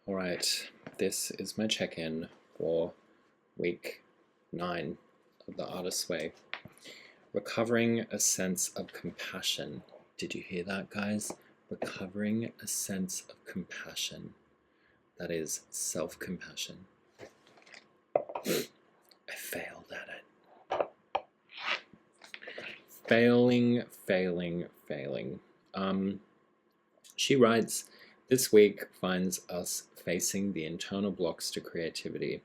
All right, this is my check-in for week 9 of the Artist's Way. Recovering a sense of compassion. Did you hear that, guys? Recovering a sense of compassion. That is self-compassion. I failed at it. Failing. She writes, this week finds us facing the internal blocks to creativity.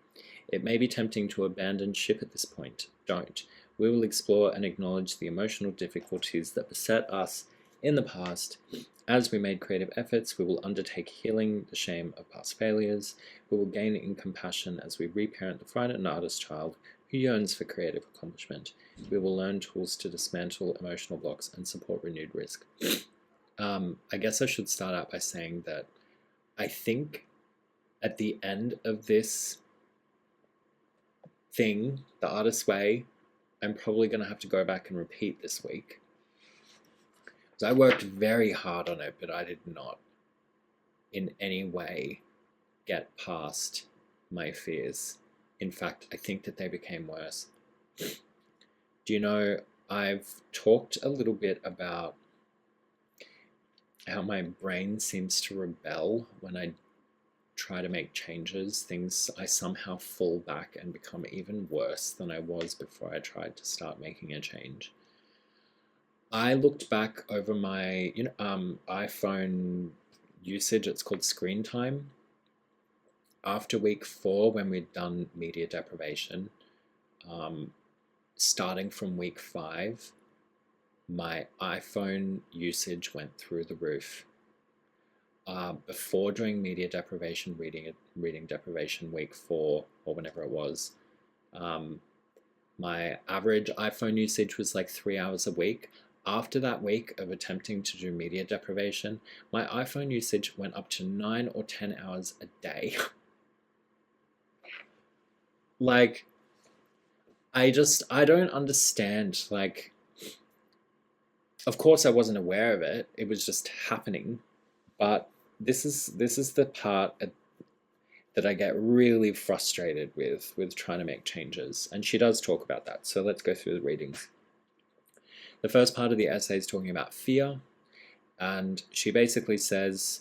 It may be tempting to abandon ship at this point. Don't. We will explore and acknowledge the emotional difficulties that beset us in the past. As we made creative efforts, we will undertake healing the shame of past failures. We will gain in compassion as we reparent the frightened artist child who yearns for creative accomplishment. We will learn tools to dismantle emotional blocks and support renewed risk. I guess I should start out by saying that I think at the end of this thing, the Artist's Way, I'm probably going to have to go back and repeat this week. So I worked very hard on it, but I did not in any way get past my fears. In fact, I think that they became worse. Do you know, I've talked a little bit about how my brain seems to rebel when I try to make changes. I somehow fall back and become even worse than I was before I tried to start making a change. I looked back over my iPhone usage. It's called screen time. After week 4, when we'd done media deprivation, starting from week 5, my iPhone usage went through the roof. Before doing media deprivation, reading deprivation week 4 or whenever it was, my average iPhone usage was like 3 hours a week. After that week of attempting to do media deprivation, my iPhone usage went up to 9 or 10 hours a day. Like, I don't understand. Like, of course I wasn't aware of it. It was just happening. But this is the part that I get really frustrated with trying to make changes. And she does talk about that. So let's go through the readings. The first part of the essay is talking about fear. And she basically says,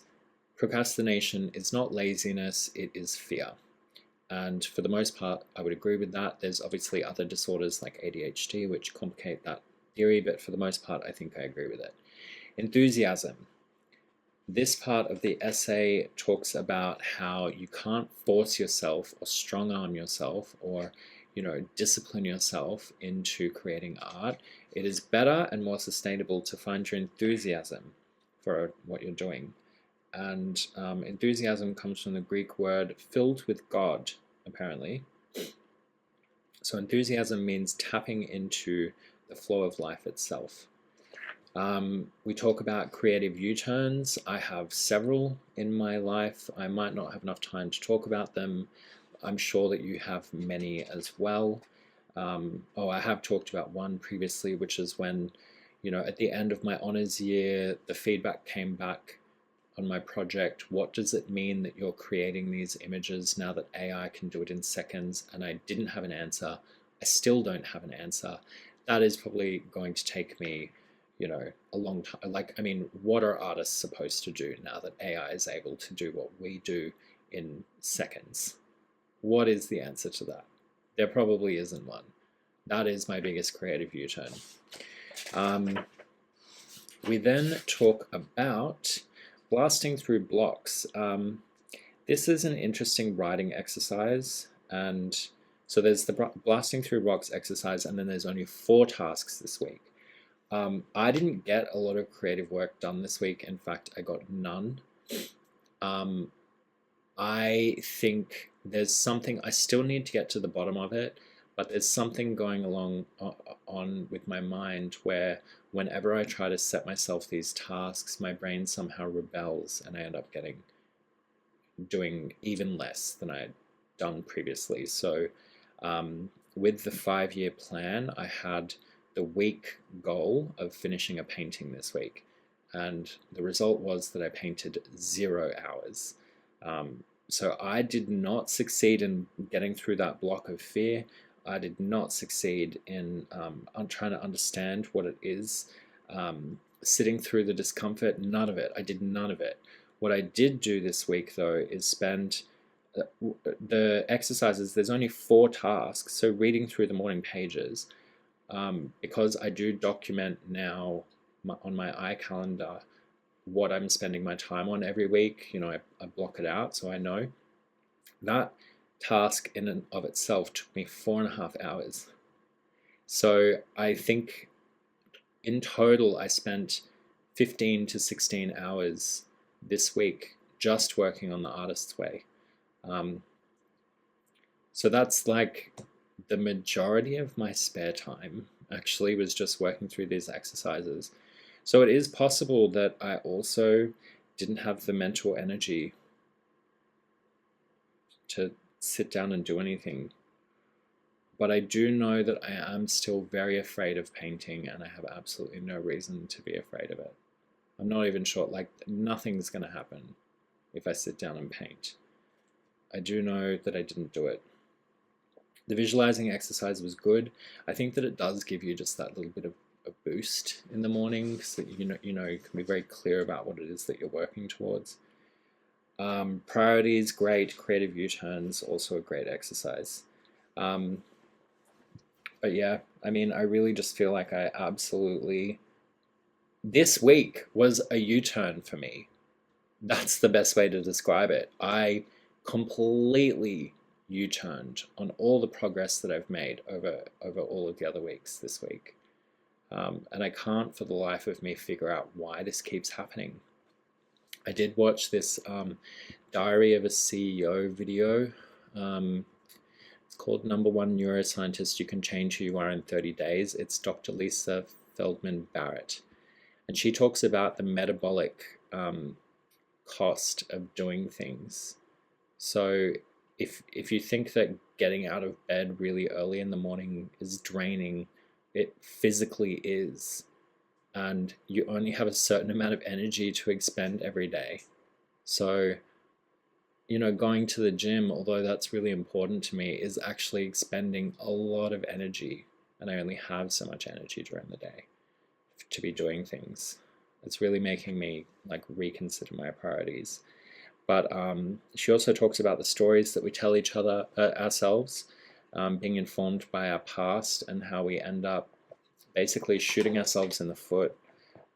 procrastination is not laziness, it is fear. And for the most part, I would agree with that. There's obviously other disorders like ADHD, which complicate that theory, but for the most part, I think I agree with it. Enthusiasm. This part of the essay talks about how you can't force yourself or strong arm yourself or, discipline yourself into creating art. It is better and more sustainable to find your enthusiasm for what you're doing. And enthusiasm comes from the Greek word filled with God, apparently. So enthusiasm means tapping into the flow of life itself. We talk about creative U-turns. I have several in my life. I might not have enough time to talk about them. I'm sure that you have many as well. I have talked about one previously, which is when, at the end of my honors year, the feedback came back on my project. What does it mean that you're creating these images now that AI can do it in seconds? And I didn't have an answer. I still don't have an answer. That is probably going to take me, a long time. What are artists supposed to do now that AI is able to do what we do in seconds? What is the answer to that? There probably isn't one. That is my biggest creative U-turn. We then talk about blasting through blocks. This is an interesting writing exercise. And so there's the blasting through rocks exercise, and then there's only 4 tasks this week. I didn't get a lot of creative work done this week. In fact, I got none. I think there's something, I still need to get to the bottom of it, but there's something going on with my mind where whenever I try to set myself these tasks, my brain somehow rebels and I end up doing even less than I had done previously. So with the 5-year plan, I had the week goal of finishing a painting this week. And the result was that I painted 0 hours. So I did not succeed in getting through that block of fear. I did not succeed in trying to understand what it is, sitting through the discomfort. None of it. I did none of it. What I did do this week, though, is spend the exercises. There's only 4 tasks, so reading through the morning pages, because I do document now on my iCalendar what I'm spending my time on every week. I block it out so I know. That task in and of itself took me 4.5 hours. So I think in total I spent 15 to 16 hours this week just working on the artist's way. So that's like the majority of my spare time actually was just working through these exercises. So it is possible that I also didn't have the mental energy to sit down and do anything. But I do know that I am still very afraid of painting, and I have absolutely no reason to be afraid of it. I'm not even sure, like, nothing's going to happen if I sit down and paint. I do know that I didn't do it. The visualizing exercise was good. I think that it does give you just that little bit of a boost in the morning, so that you can be very clear about what it is that you're working towards. Priorities, great. Creative U-turns, also a great exercise. But yeah, I mean, I really just feel like I absolutely... This week was a U-turn for me. That's the best way to describe it. I completely U-turned on all the progress that I've made over all of the other weeks this week. And I can't for the life of me figure out why this keeps happening. I did watch this Diary of a CEO video. It's called Number One Neuroscientist You Can Change Who You Are in 30 Days. It's Dr. Lisa Feldman Barrett. And she talks about the metabolic cost of doing things. So if you think that getting out of bed really early in the morning is draining, it physically is. And you only have a certain amount of energy to expend every day. So, going to the gym, although that's really important to me, is actually expending a lot of energy. And I only have so much energy during the day to be doing things. It's really making me reconsider my priorities. But she also talks about the stories that we tell each other, ourselves, being informed by our past, and how we end up basically shooting ourselves in the foot,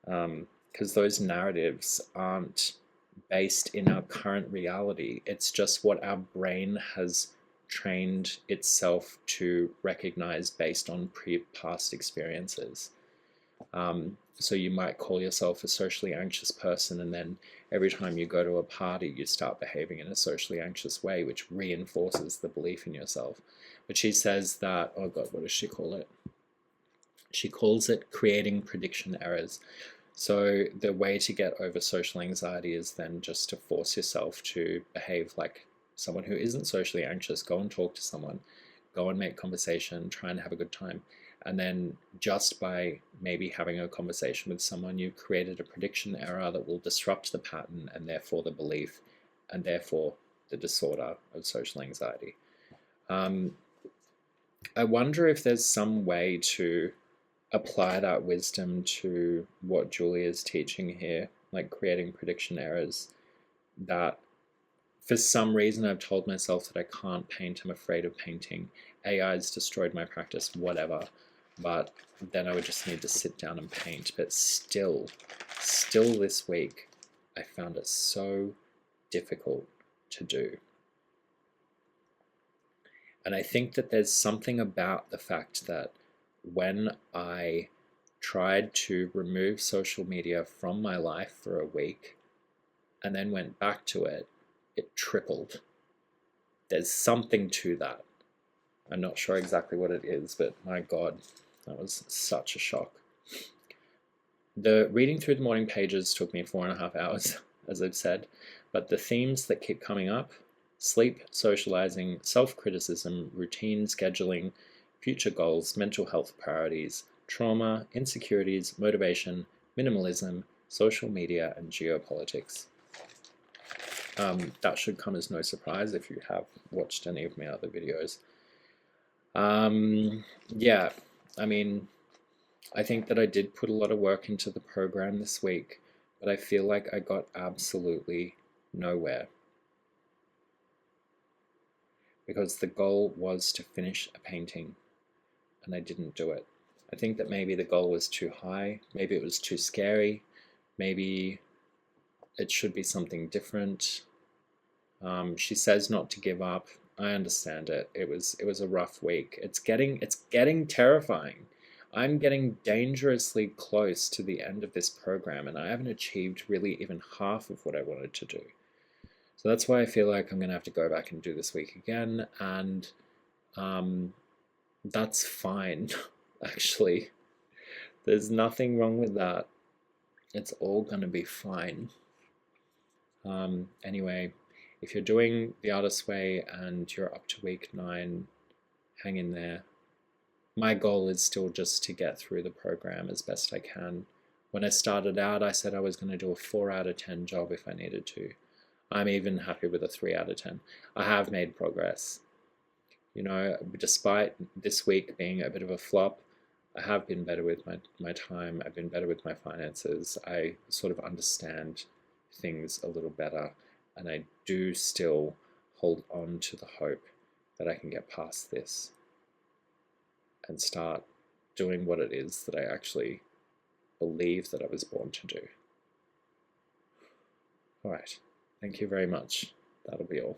because those narratives aren't based in our current reality. It's just what our brain has trained itself to recognize based on past experiences. So you might call yourself a socially anxious person, and then every time you go to a party, you start behaving in a socially anxious way, which reinforces the belief in yourself. But she says that, oh God, what does she call it? She calls it creating prediction errors. So the way to get over social anxiety is then just to force yourself to behave like someone who isn't socially anxious. Go and talk to someone, go and make conversation, try and have a good time. And then just by maybe having a conversation with someone, you've created a prediction error that will disrupt the pattern, and therefore the belief, and therefore the disorder of social anxiety. I wonder if there's some way to apply that wisdom to what Julie is teaching here, like creating prediction errors, that for some reason I've told myself that I can't paint, I'm afraid of painting, AI's destroyed my practice, whatever, but then I would just need to sit down and paint. But still this week, I found it so difficult to do. And I think that there's something about the fact that when I tried to remove social media from my life for a week and then went back to it, it tripled. There's something to that. I'm not sure exactly what it is, but my God, that was such a shock. The reading through the morning pages took me 4.5 hours, as I've said, but the themes that keep coming up: sleep, socializing, self-criticism, routine scheduling, future goals, mental health priorities, trauma, insecurities, motivation, minimalism, social media, and geopolitics. That should come as no surprise if you have watched any of my other videos. Yeah, I mean, I think that I did put a lot of work into the program this week, but I feel like I got absolutely nowhere because the goal was to finish a painting and I didn't do it. I think that maybe the goal was too high, maybe it was too scary, maybe it should be something different. She says not to give up. I understand it. It was a rough week. It's getting terrifying. I'm getting dangerously close to the end of this program, and I haven't achieved really even half of what I wanted to do. So that's why I feel like I'm gonna have to go back and do this week again, and um, that's fine. Actually, there's nothing wrong with that. It's all gonna be fine. Anyway, if you're doing the artist way and you're up to week 9, hang in there. My goal is still just to get through the program as best I can. When I started out, I said I was going to do a 4 out of 10 job if I needed to. I'm even happy with a 3 out of 10. I have made progress. You know, despite this week being a bit of a flop, I have been better with my time. I've been better with my finances. I sort of understand things a little better. And I do still hold on to the hope that I can get past this and start doing what it is that I actually believe that I was born to do. All right. Thank you very much. That'll be all.